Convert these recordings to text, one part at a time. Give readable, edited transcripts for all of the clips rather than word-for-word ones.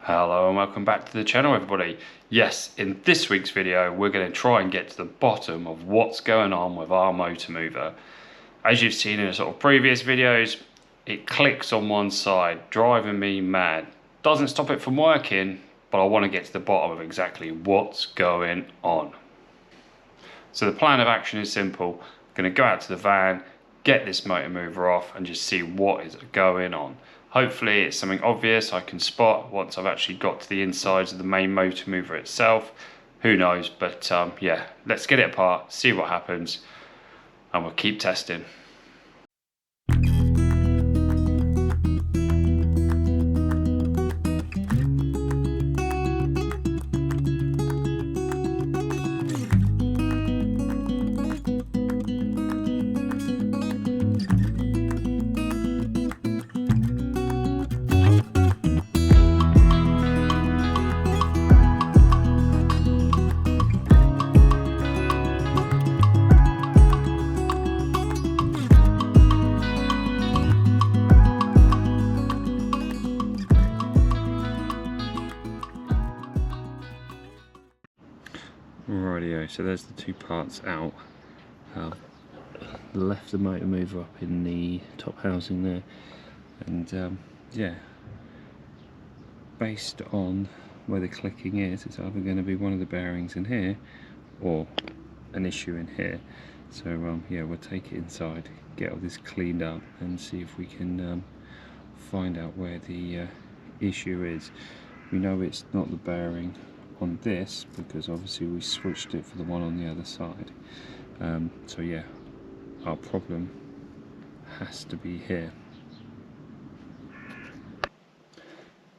Hello and welcome back to the channel, everybody. Yes, in this week's video we're going to try and get to the bottom of what's going on with our motor mover. As you've seen in the sort of previous videos, it clicks on one side, driving me mad. Doesn't stop it from working, but I want to get to the bottom of exactly what's going on. So the plan of action is simple. I'm going to go out to the van, get this motor mover off and just see what is going on. Hopefully it's something obvious I can spot once I've actually got to the insides of the main motor mover itself. Who knows, but yeah, let's get it apart, see what happens, and we'll keep testing. Rightio, so there's the two parts out. Left the motor mover up in the top housing there, and yeah, based on where the clicking is, it's either going to be one of the bearings in here or an issue in here. So yeah, we'll take it inside, get all this cleaned up and see if we can find out where the issue is. We know it's not the bearing on this because obviously we switched it for the one on the other side. So yeah, our problem has to be here.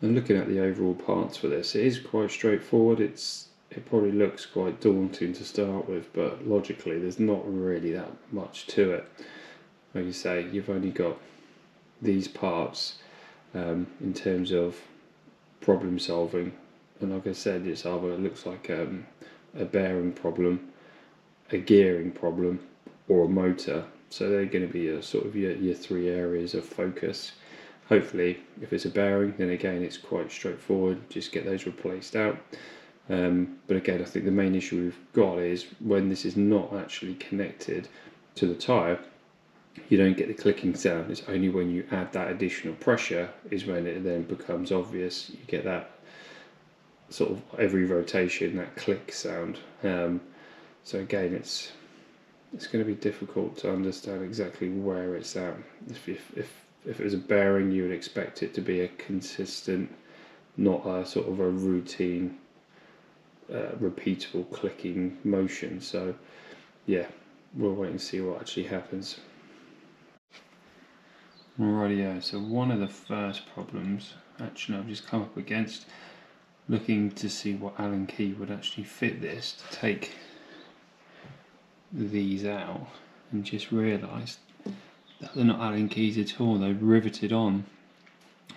And looking at the overall parts for this, it is quite straightforward. It probably looks quite daunting to start with, but logically there's not really that much to it. Like you say, you've only got these parts in terms of problem solving. And like I said, it's either, it looks like a bearing problem, a gearing problem, or a motor. So they're going to be a sort of your three areas of focus. Hopefully, if it's a bearing, then again it's quite straightforward. Just get those replaced out. But again, I think the main issue we've got is when this is not actually connected to the tyre, you don't get the clicking sound. It's only when you add that additional pressure is when it then becomes obvious. You get that sort of every rotation, that click sound. So again, it's going to be difficult to understand exactly where it's at. If it was a bearing, you would expect it to be a consistent, not a sort of a routine, repeatable clicking motion. So yeah, we'll wait and see what actually happens. Rightio, so one of the first problems actually I've just come up against, looking to see what Allen key would actually fit this, to take these out, and just realised that they're not Allen keys at all. They're riveted on,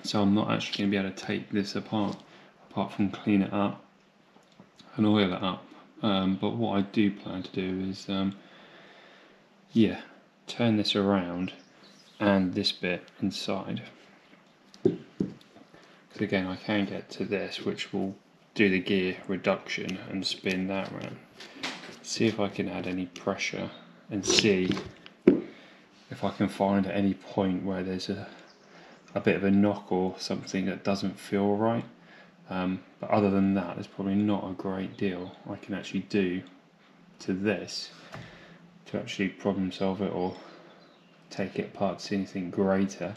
so I'm not actually going to be able to take this apart from clean it up and oil it up. But what I do plan to do is yeah, turn this around and this bit inside. Because again, I can get to this, which will do the gear reduction and spin that round. See if I can add any pressure and see if I can find at any point where there's a bit of a knock or something that doesn't feel right. But other than that, there's probably not a great deal I can actually do to this to actually problem solve it or take it apart to see anything greater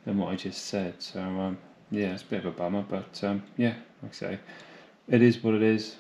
than what I just said. So yeah, it's a bit of a bummer, but yeah, like I say, it is what it is.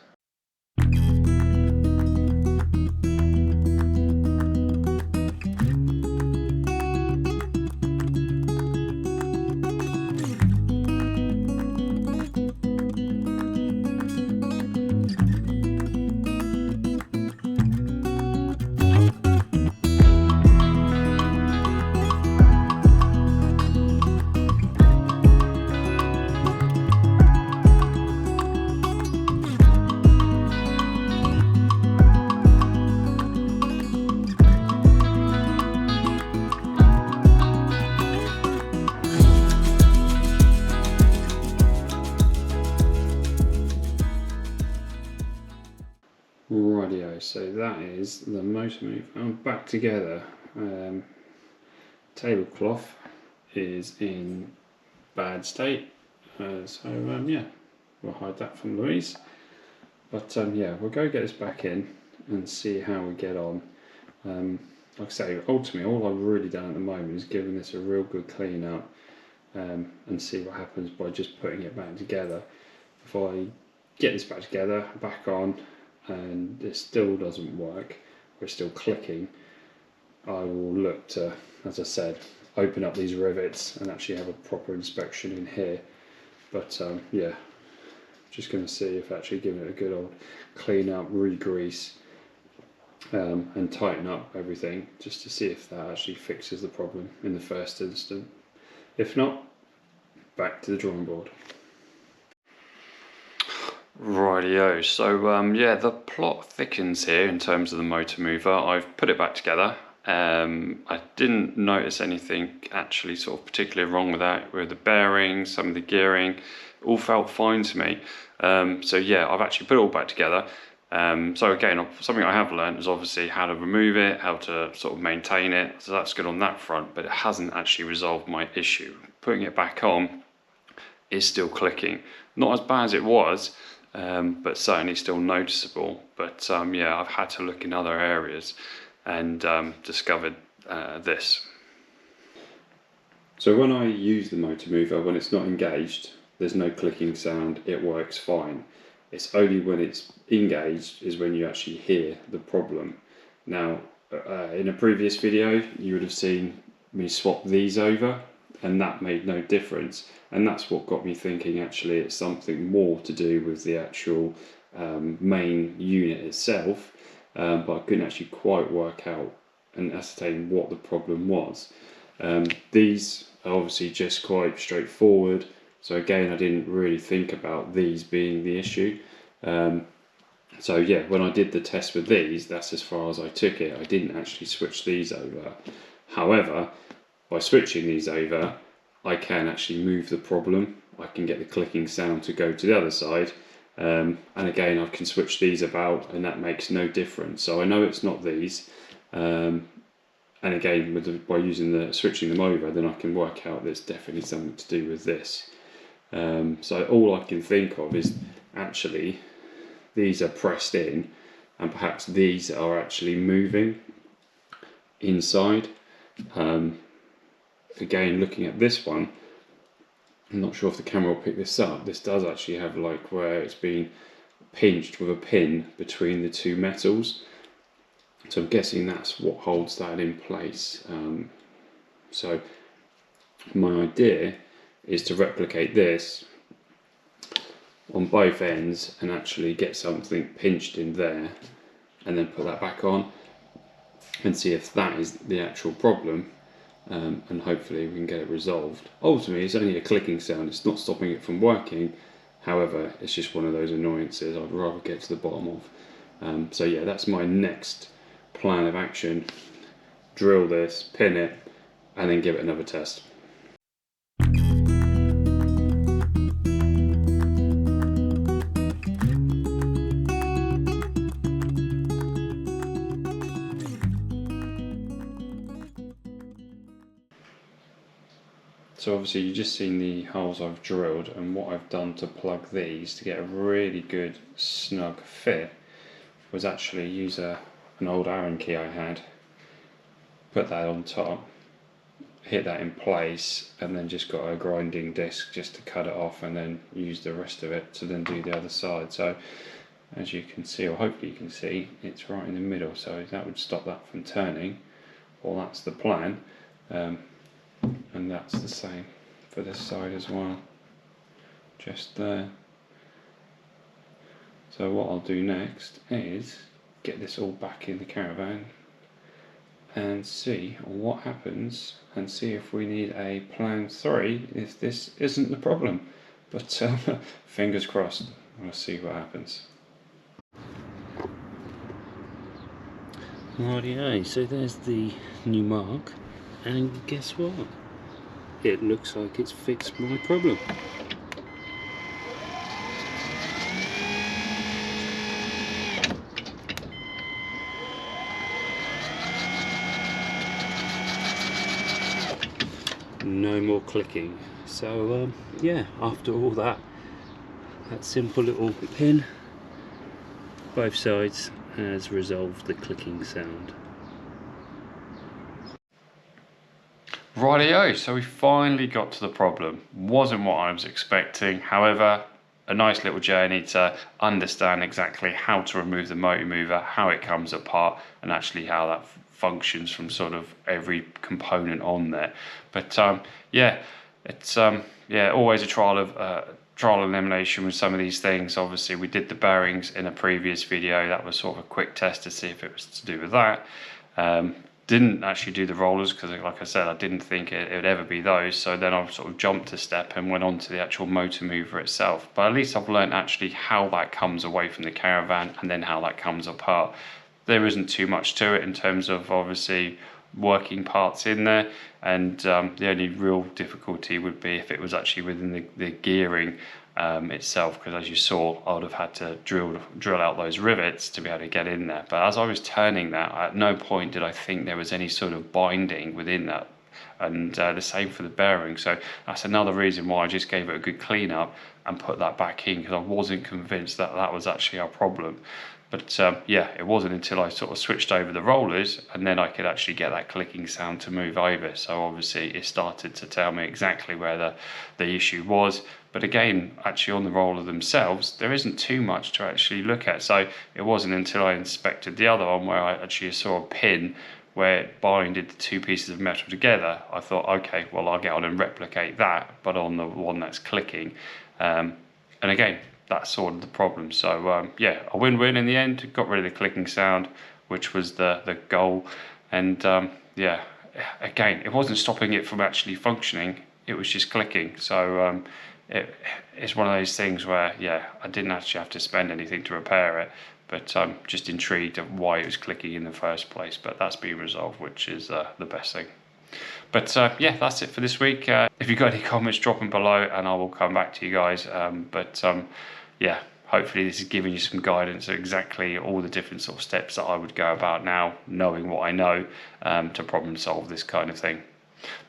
Rightio, so that is the motor move. I'm back together. Tablecloth is in bad state, yeah, we'll hide that from Louise. But yeah, we'll go get this back in and see how we get on. Like I say, ultimately all I've really done at the moment is giving this a real good clean up and see what happens by just putting it back together. If I get this back together, back on, and it still doesn't work, or it's still clicking, I will look to, as I said, open up these rivets and actually have a proper inspection in here. But yeah, just going to see if actually giving it a good old clean up, re-grease, and tighten up everything, just to see if that actually fixes the problem in the first instant. If not, back to the drawing board. Rightio, so yeah, the plot thickens here in terms of the motor mover. I've put it back together. I didn't notice anything actually sort of particularly wrong with that, with the bearings, some of the gearing, all felt fine to me. So yeah, I've actually put it all back together. So again, something I have learned is obviously how to remove it, how to sort of maintain it, so that's good on that front, but it hasn't actually resolved my issue. Putting it back on is still clicking. Not as bad as it was, but certainly still noticeable. But yeah, I've had to look in other areas and discovered this. So when I use the motor mover, when it's not engaged, there's no clicking sound, it works fine. It's only when it's engaged is when you actually hear the problem. Now, in a previous video, you would have seen me swap these over, and that made no difference. And that's what got me thinking actually it's something more to do with the actual main unit itself, but I couldn't actually quite work out and ascertain what the problem was. These are obviously just quite straightforward, so again I didn't really think about these being the issue. So yeah, when I did the test with these, that's as far as I took it. I didn't actually switch these over. However, by switching these over, I can actually move the problem. I can get the clicking sound to go to the other side, and again I can switch these about and that makes no difference. So I know it's not these, and again by switching them over, then I can work out there's definitely something to do with this. So all I can think of is actually these are pressed in, and perhaps these are actually moving inside. Again, looking at this one, I'm not sure if the camera will pick this up. This does actually have like where it's been pinched with a pin between the two metals. So I'm guessing that's what holds that in place. So my idea is to replicate this on both ends and actually get something pinched in there and then put that back on and see if that is the actual problem. And hopefully we can get it resolved. Ultimately it's only a clicking sound, it's not stopping it from working. However, it's just one of those annoyances I'd rather get to the bottom of. So yeah, that's my next plan of action. Drill this, pin it, and then give it another test. So obviously you've just seen the holes I've drilled, and what I've done to plug these to get a really good snug fit was actually use an old Allen key I had, put that on top, hit that in place, and then just got a grinding disc just to cut it off and then use the rest of it to then do the other side. So as you can see, or hopefully you can see, it's right in the middle, so that would stop that from turning, or that's the plan. And that's the same for this side as well, just there. So what I'll do next is get this all back in the Caravan and see what happens, and see if we need a plan 3 if this isn't the problem. But fingers crossed, we'll see what happens. Rightio, so there's the new mark, and guess what? It looks like it's fixed my problem. no more clicking. So yeah, after all that simple little pin, both sides, has resolved the clicking sound. Rightio, so we finally got to the problem. Wasn't what I was expecting, however, a nice little journey to understand exactly how to remove the motor mover, how it comes apart, and actually how that functions from sort of every component on there. But yeah, it's yeah, always a trial and elimination with some of these things. Obviously, we did the bearings in a previous video. That was sort of a quick test to see if it was to do with that. Didn't actually do the rollers because, like I said, I didn't think it would ever be those. So then I sort of jumped a step and went on to the actual motor mover itself. But at least I've learned actually how that comes away from the Caravan and then how that comes apart. There isn't too much to it in terms of obviously working parts in there, and the only real difficulty would be if it was actually within the gearing itself, because as you saw, I would have had to drill out those rivets to be able to get in there. But as I was turning that, at no point did I think there was any sort of binding within that, and the same for the bearing. So that's another reason why I just gave it a good clean up and put that back in, because I wasn't convinced that that was actually our problem. But yeah, it wasn't until I sort of switched over the rollers and then I could actually get that clicking sound to move over. So obviously it started to tell me exactly where the issue was. But again, actually on the roller themselves, there isn't too much to actually look at. So it wasn't until I inspected the other one where I actually saw a pin where it binded the two pieces of metal together. I thought, okay, well, I'll get on and replicate that, but on the one that's clicking. And again, that's sort of the problem. So yeah, a win-win in the end. Got rid of the clicking sound, which was the goal. And yeah, again, it wasn't stopping it from actually functioning, it was just clicking. So it's one of those things where, yeah, I didn't actually have to spend anything to repair it, but I'm just intrigued at why it was clicking in the first place. But that's been resolved, which is the best thing. But yeah, that's it for this week. If you've got any comments, drop them below and I will come back to you guys. Yeah, hopefully this is giving you some guidance of exactly all the different sort of steps that I would go about now, knowing what I know, to problem solve this kind of thing.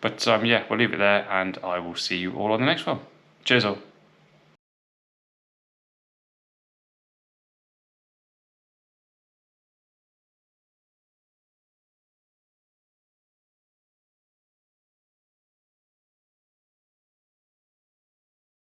But yeah, we'll leave it there and I will see you all on the next one. Cheers all.